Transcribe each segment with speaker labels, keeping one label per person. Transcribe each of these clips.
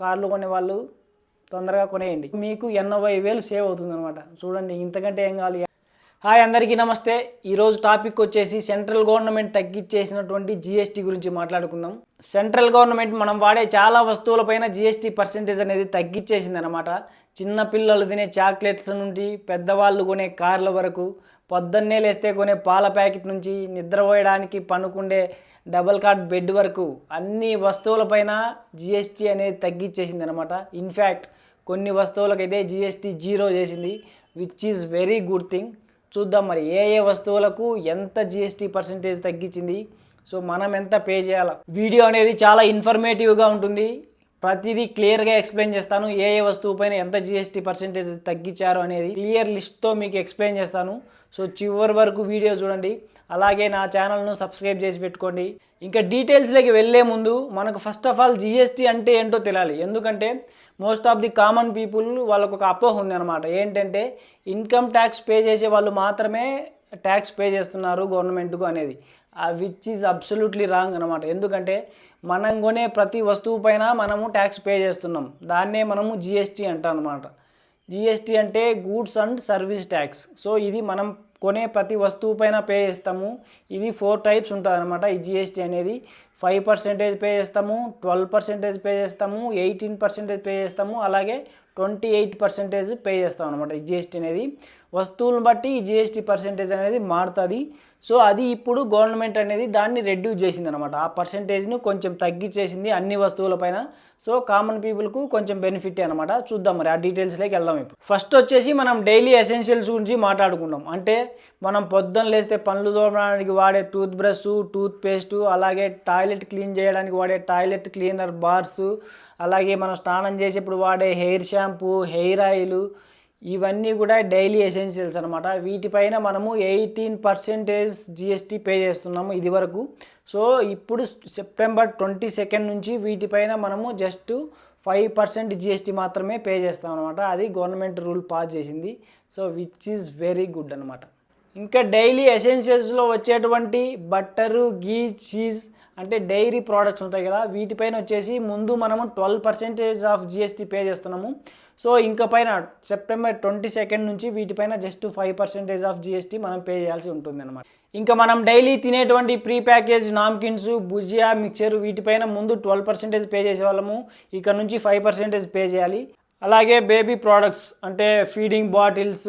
Speaker 1: కార్లు కొనే వాళ్ళు తొందరగా కొనేయండి, మీకు 80,000 సేవ్ అవుతుందన్నమాట. చూడండి, ఇంతకంటే ఏం కావాలి. హాయ్ అందరికీ నమస్తే. ఈరోజు టాపిక్ వచ్చేసి సెంట్రల్ గవర్నమెంట్ తగ్గించేసినటువంటి జిఎస్టీ గురించి మాట్లాడుకుందాం. సెంట్రల్ గవర్నమెంట్ మనం వాడే చాలా వస్తువులపైన జిఎస్టీ పర్సెంటేజ్ అనేది తగ్గించేసింది అనమాట. చిన్న పిల్లలు తినే చాక్లెట్స్ నుండి పెద్దవాళ్ళు కొనే కార్ల వరకు, పొద్దున్నే లేస్తే కొనే పాల ప్యాకెట్ నుంచి నిద్రపోయడానికి పనుకుండే డబల్ కాట్ బెడ్ వరకు అన్ని వస్తువులపైన జిఎస్టీ అనేది తగ్గించేసింది అనమాట. ఇన్ఫ్యాక్ట్ కొన్ని వస్తువులకైతే జిఎస్టీ 0 చేసింది, which is very good thing. చూద్దాం మరి ఏ ఏ వస్తువులకు ఎంత జిఎస్టీ పర్సెంటేజ్ తగ్గించింది, సో మనం ఎంత పే చేయాలి. వీడియో అనేది చాలా ఇన్ఫర్మేటివ్గా ఉంటుంది, ప్రతిదీ క్లియర్గా ఎక్స్ప్లెయిన్ చేస్తాను. ఏ ఏ వస్తువు పైన ఎంత జిఎస్టీ పర్సెంటేజ్ తగ్గించారు అనేది క్లియర్ లిస్ట్తో మీకు ఎక్స్ప్లెయిన్ చేస్తాను. సో చివరి వరకు వీడియో చూడండి, అలాగే నా ఛానల్ను సబ్స్క్రైబ్ చేసి పెట్టుకోండి. ఇంకా డీటెయిల్స్లోకి వెళ్ళే ముందు మనకు ఫస్ట్ ఆఫ్ ఆల్ జిఎస్టీ అంటే ఏంటో తెలియాలి. ఎందుకంటే most of the common people వాళ్ళకు ఒక అపోహ ఉంది అనమాట. ఏంటంటే ఇన్కమ్ ట్యాక్స్ పే చేసే వాళ్ళు మాత్రమే ట్యాక్స్ పే చేస్తున్నారు గవర్నమెంట్కు అనేది, విచ్ ఈజ్ అబ్సల్యూట్లీ రాంగ్ అనమాట. ఎందుకంటే మనం కొనే ప్రతి వస్తువు పైన మనము ట్యాక్స్ పే చేస్తున్నాం, దాన్నే మనము జిఎస్టీ అంటాం అనమాట. జిఎస్టీ అంటే goods and service tax. So ఇది మనం కొనే ప్రతి వస్తువు పైన పే చేస్తాము. ఇది 4 టైప్స్ ఉంటుంది అనమాట. ఈ జిఎస్టీ అనేది 5% పే చేస్తాము, 12% పే చేస్తాము, 18% పే చేస్తాము, అలాగే 28% పే చేస్తాం అనమాట. ఈ జిఎస్టీ అనేది వస్తువులను బట్టి ఈ జిఎస్టీ పర్సెంటేజ్ అనేది మారుతుంది. సో అది ఇప్పుడు గవర్నమెంట్ అనేది దాన్ని రెడ్యూస్ చేసింది అనమాట. ఆ పర్సెంటేజ్ను కొంచెం తగ్గించేసింది అన్ని వస్తువులపైన. సో కామన్ పీపుల్కు కొంచెం బెనిఫిట్ అనమాట. చూద్దాం మరి ఆ డీటెయిల్స్లోకి వెళ్దాం. ఇప్పుడు ఫస్ట్ వచ్చేసి మనం డైలీ ఎసెన్షియల్స్ గురించి మాట్లాడుకుందాం. అంటే మనం పొద్దున్న లేస్తే పనులు తోమడానికి వాడే టూత్ బ్రష్, టూత్ పేస్టు, అలాగే టాయిలెట్ క్లీన్ చేయడానికి వాడే టాయిలెట్ క్లీనర్ బార్స్, అలాగే మనం స్నానం చేసేప్పుడు వాడే హెయిర్ షాంపూ, హెయిర్ ఆయిల్, ఇవన్నీ కూడా డైలీ ఎసెన్షియల్స్ అనమాట. వీటిపైన మనము 18% జిఎస్టీ పే చేస్తున్నాము ఇది వరకు. సో ఇప్పుడు సెప్టెంబర్ 22 నుంచి వీటిపైన మనము జస్ట్ 5% జిఎస్టీ మాత్రమే పే చేస్తాం అనమాట. అది గవర్నమెంట్ రూల్ పాస్ చేసింది. So which is very good అనమాట. ఇంకా డైలీ ఎసెన్షియల్స్లో వచ్చేటువంటి బట్టరు, గీ, చీజ్ అంటే డైరీ ప్రోడక్ట్స్ ఉంటాయి కదా, వీటిపైన వచ్చేసి ముందు మనము 12% ఆఫ్ జిఎస్టీ పే చేస్తున్నాము. సో ఇంకా పైన సెప్టెంబర్ 22 నుంచి వీటిపైన జస్ట్ 5% ఆఫ్ జిఎస్టీ మనం పే చేయాల్సి ఉంటుంది అనమాట. ఇంకా మనం డైలీ తినేటువంటి pre package namkeens, bhujia, mixture వీటిపైన ముందు 12% పే చేసేవాళ్ళము, ఇక్కడ నుంచి 5% పే చేయాలి. అలాగే బేబీ ప్రోడక్ట్స్ అంటే ఫీడింగ్ బాటిల్స్,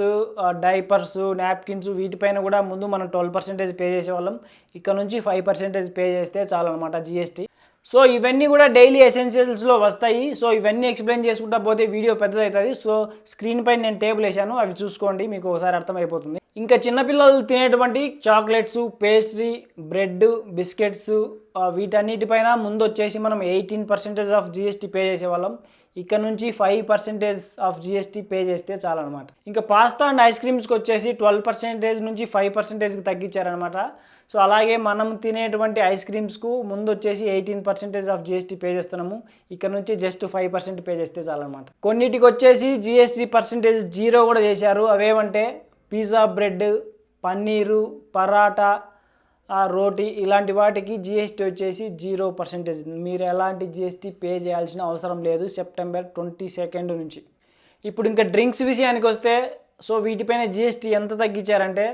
Speaker 1: డైపర్స్, నాప్కిన్స్ వీటిపైన కూడా ముందు మనం 12% పే చేసేవాళ్ళం, ఇక్కడ నుంచి 5% పే చేస్తే చాలన్నమాట జిఎస్టీ. సో ఇవన్నీ కూడా డైలీ ఎసెన్షియల్స్లో వస్తాయి. సో ఇవన్నీ ఎక్స్ప్లెయిన్ చేసుకుంటా పోతే వీడియో పెద్దదవుతుంది. సో స్క్రీన్ పైన నేను టేబుల్ వేసాను, అవి చూసుకోండి, మీకు ఒకసారి అర్థమైపోతుంది. ఇంకా చిన్నపిల్లలు తినేటువంటి చాక్లెట్స్, పేస్ట్రీ, బ్రెడ్, బిస్కెట్స్ వీటన్నిటిపైన ముందు వచ్చేసి మనం 18% ఆఫ్ జిఎస్టీ పే చేసేవాళ్ళం, ఇక్కడ నుంచి 5% ఆఫ్ జిఎస్టీ పే చేస్తే చాలన్నమాట. ఇంకా పాస్తా అండ్ ఐస్ క్రీమ్స్కి వచ్చేసి 12% నుంచి 5%కి తగ్గించారనమాట. సో అలాగే మనం తినేటువంటి ఐస్ క్రీమ్స్కు ముందు వచ్చేసి 18% ఆఫ్ జిఎస్టీ పే చేస్తున్నాము, ఇక్కడ నుంచి జస్ట్ 5% పే చేస్తే చాలన్నమాట. కొన్నిటికి వచ్చేసి జిఎస్టీ పర్సెంటేజ్ 0 కూడా చేశారు. అవేమంటే పిజ్జా బ్రెడ్, పన్నీరు, పరాటా, రోటీ ఇలాంటి వాటికి జిఎస్టీ వచ్చేసి 0%. మీరు ఎలాంటి జిఎస్టీ పే చేయాల్సిన అవసరం లేదు సెప్టెంబర్ 22 నుంచి. ఇప్పుడు ఇంకా డ్రింక్స్ విషయానికి వస్తే, సో వీటిపైన జిఎస్టీ ఎంత తగ్గించారంటే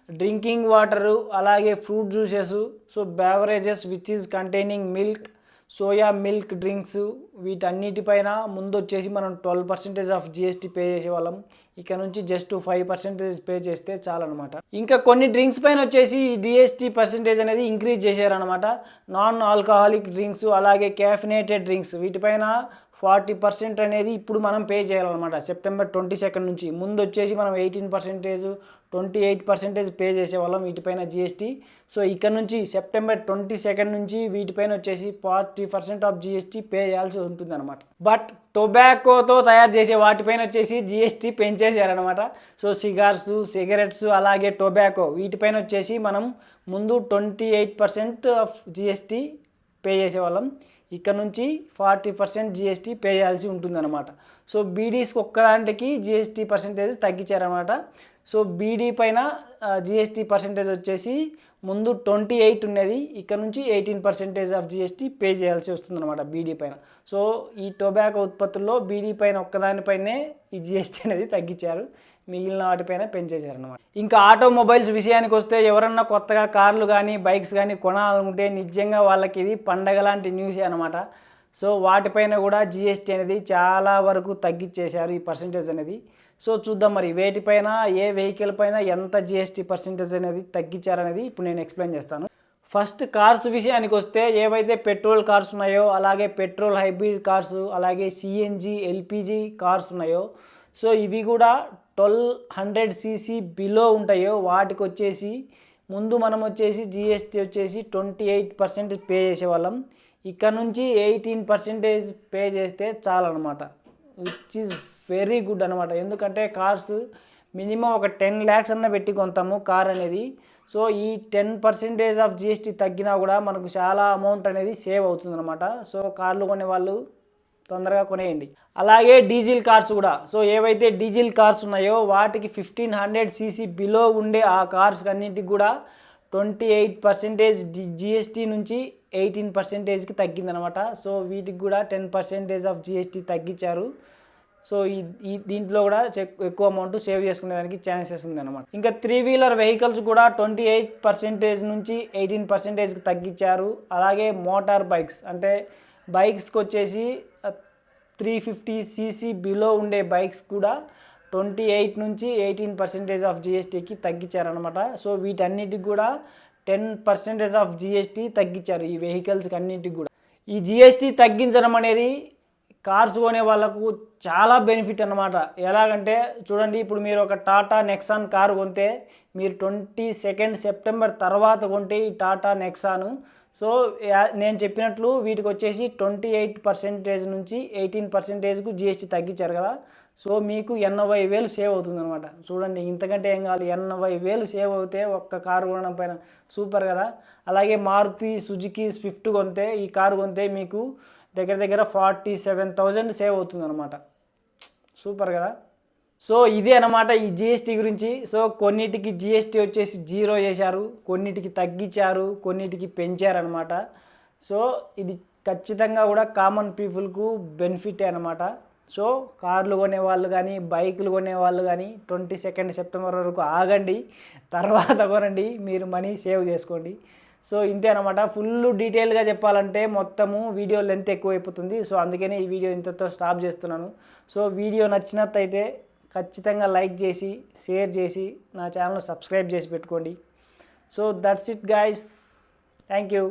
Speaker 1: డ్రింకింగ్ వాటరు, అలాగే fruit juices, so beverages which is containing milk, soya milk drinks వీటన్నిటిపైన ముందు వచ్చేసి మనం 12% ఆఫ్ జిఎస్టీ పే చేసేవాళ్ళం, ఇక్కడ నుంచి జస్ట్ 5% పే చేస్తే చాలన్నమాట. ఇంకా కొన్ని డ్రింక్స్ పైన వచ్చేసి జిఎస్టీ పర్సెంటేజ్ అనేది ఇంక్రీజ్ చేశారనమాట. నాన్ ఆల్కహాలిక్ డ్రింక్స్, అలాగే క్యాఫినేటెడ్ డ్రింక్స్ వీటిపైన 40% అనేది ఇప్పుడు మనం పే చేయాలన్నమాట సెప్టెంబర్ 22 నుంచి. ముందు వచ్చేసి మనం 18%, 28% పే చేసేవాళ్ళం వీటిపైన జిఎస్టీ. సో ఇక్కడ నుంచి సెప్టెంబర్ 22 నుంచి వీటిపైన వచ్చేసి 40% ఆఫ్ జిఎస్టీ పే చేయాల్సి ఉంటుంది అనమాట. బట్ టొబాకోతో తయారు చేసే వాటిపైన వచ్చేసి జిఎస్టీ పెంచేసారనమాట. సో సిగరెట్స్ అలాగే టొబాకో వీటిపైన వచ్చేసి మనం ముందు 28% ఆఫ్ జిఎస్టీ పే చేసేవాళ్ళం, ఇక్కడ నుంచి 40% జిఎస్టీ పే చేయాల్సి ఉంటుందన్నమాట. సో బీడీస్కి ఒక్కదాంటికి జిఎస్టీ పర్సెంటేజ్ తగ్గించారన్నమాట. సో బీడీ పైన జిఎస్టీ పర్సెంటేజ్ వచ్చేసి ముందు 28 ఉన్నది, ఇక్కడ నుంచి 18% ఆఫ్ జిఎస్టీ పే చేయాల్సి వస్తుందన్నమాట బీడీ పైన. సో ఈ టొబాకో ఉత్పత్తుల్లో బీడీ పైన ఒక్కదానిపైనే ఈ జిఎస్టీ అనేది తగ్గించారు, మిగిలిన వాటిపైన పెంచేశారనమాట. ఇంకా ఆటోమొబైల్స్ విషయానికి వస్తే ఎవరన్నా కొత్తగా కార్లు కానీ బైక్స్ కానీ కొనాలనుకుంటే నిజంగా వాళ్ళకి ఇది పండగ లాంటి న్యూసే అనమాట. సో వాటిపైన కూడా జిఎస్టీ అనేది చాలా వరకు తగ్గించేశారు ఈ పర్సెంటేజ్ అనేది. సో చూద్దాం మరి వేటిపైన ఏ వెహికల్ పైన ఎంత జిఎస్టీ పర్సెంటేజ్ అనేది తగ్గించారనేది ఇప్పుడు నేను ఎక్స్ప్లెయిన్ చేస్తాను. ఫస్ట్ కార్స్ విషయానికి వస్తే ఏవైతే పెట్రోల్ కార్స్ ఉన్నాయో, అలాగే పెట్రోల్ హైబ్రిడ్ కార్స్, అలాగే సిఎన్జి ఎల్పిజి కార్స్ ఉన్నాయో, సో ఇవి కూడా 1200 cc బిలో ఉంటాయో వాటికి వచ్చేసి ముందు మనం వచ్చేసి జిఎస్టీ వచ్చేసి 28% పే చేసేవాళ్ళం. ఇక్కడ నుంచి 18% పే చేస్తే చాలన్నమాట, విచ్ ఈజ్ వెరీ గుడ్ అనమాట. ఎందుకంటే కార్స్ మినిమం ఒక 10 lakhs అన్న పెట్టి కొంటాము కార్ అనేది. సో ఈ 10% ఆఫ్ జిఎస్టీ తగ్గినా కూడా మనకు చాలా అమౌంట్ అనేది సేవ్ అవుతుందన్నమాట. సో కార్లు కొనే వాళ్ళు తొందరగా కొనేయండి. అలాగే డీజిల్ కార్స్ కూడా, సో ఏవైతే డీజిల్ కార్స్ ఉన్నాయో వాటికి 1500 cc బిలో ఉండే ఆ కార్స్ అన్నింటికి కూడా 28% జిఎస్టీ నుంచి 18%కి తగ్గిందనమాట. సో వీటికి కూడా 10% ఆఫ్ జిఎస్టీ తగ్గించారు. సో దీంట్లో కూడా ఎక్కువ అమౌంట్ సేవ్ చేసుకునేదానికి ఛాన్సెస్ ఉందన్నమాట. ఇంకా 3-wheeler వెహికల్స్ కూడా 28% నుంచి 18%కి తగ్గించారు. అలాగే మోటార్ బైక్స్ అంటే బైక్స్కి వచ్చేసి 350 cc బిలో ఉండే బైక్స్ కూడా 28 నుంచి 18% ఆఫ్ జిఎస్టీకి తగ్గించారనమాట. సో వీటన్నిటికి కూడా 10% ఆఫ్ జిఎస్టీ తగ్గించారు ఈ వెహికల్స్కి అన్నింటికి కూడా. ఈ జిఎస్టీ తగ్గించడం అనేది కార్స్ కొనే వాళ్ళకు చాలా బెనిఫిట్ అన్నమాట. ఎలాగంటే చూడండి, ఇప్పుడు మీరు ఒక టాటా నెక్సాన్ కారు కొంటే మీరు 22 సెప్టెంబర్ తర్వాత కొంటే ఈ టాటా నెక్సాను, సో నేను చెప్పినట్లు వీటికి వచ్చేసి 28% నుంచి 18%కు జిఎస్టీ తగ్గించారు కదా. సో మీకు 80,000 సేవ్ అవుతుంది అనమాట. చూడండి, ఇంతకంటే ఏం కావాలి, 80,000 సేవ్ అవుతే ఒక్క కారు కొనడం పైన సూపర్ కదా. అలాగే మారుతి సుజుకి స్విఫ్ట్ కొంటే, ఈ కారు కొంటే మీకు దగ్గర దగ్గర 47,000 సేవ్ అవుతుంది అనమాట. సూపర్ కదా. సో ఇదే అనమాట ఈ జిఎస్టీ గురించి. సో కొన్నిటికి జిఎస్టీ వచ్చేసి 0 చేశారు, కొన్నిటికి తగ్గించారు, కొన్నిటికి పెంచారనమాట. సో ఇది ఖచ్చితంగా కూడా కామన్ పీపుల్కు బెనిఫిటే అనమాట. సో కార్లు కొనేవాళ్ళు కానీ బైకులు కొనేవాళ్ళు కానీ 22 సెప్టెంబర్ వరకు ఆగండి, తర్వాత కొనండి, మీరు మనీ సేవ్ చేసుకోండి. సో ఇంతే అనమాట. ఫుల్ డీటెయిల్గా చెప్పాలంటే మొత్తము వీడియో లెంత్ ఎక్కువైపోతుంది. సో అందుకనే ఈ వీడియో ఇంతతో స్టాప్ చేస్తున్నాను. సో వీడియో నచ్చినట్టయితే ఖచ్చితంగా లైక్ చేసి షేర్ చేసి నా ఛానల్ సబ్స్క్రైబ్ చేసి పెట్టుకోండి. So that's it guys, thank you.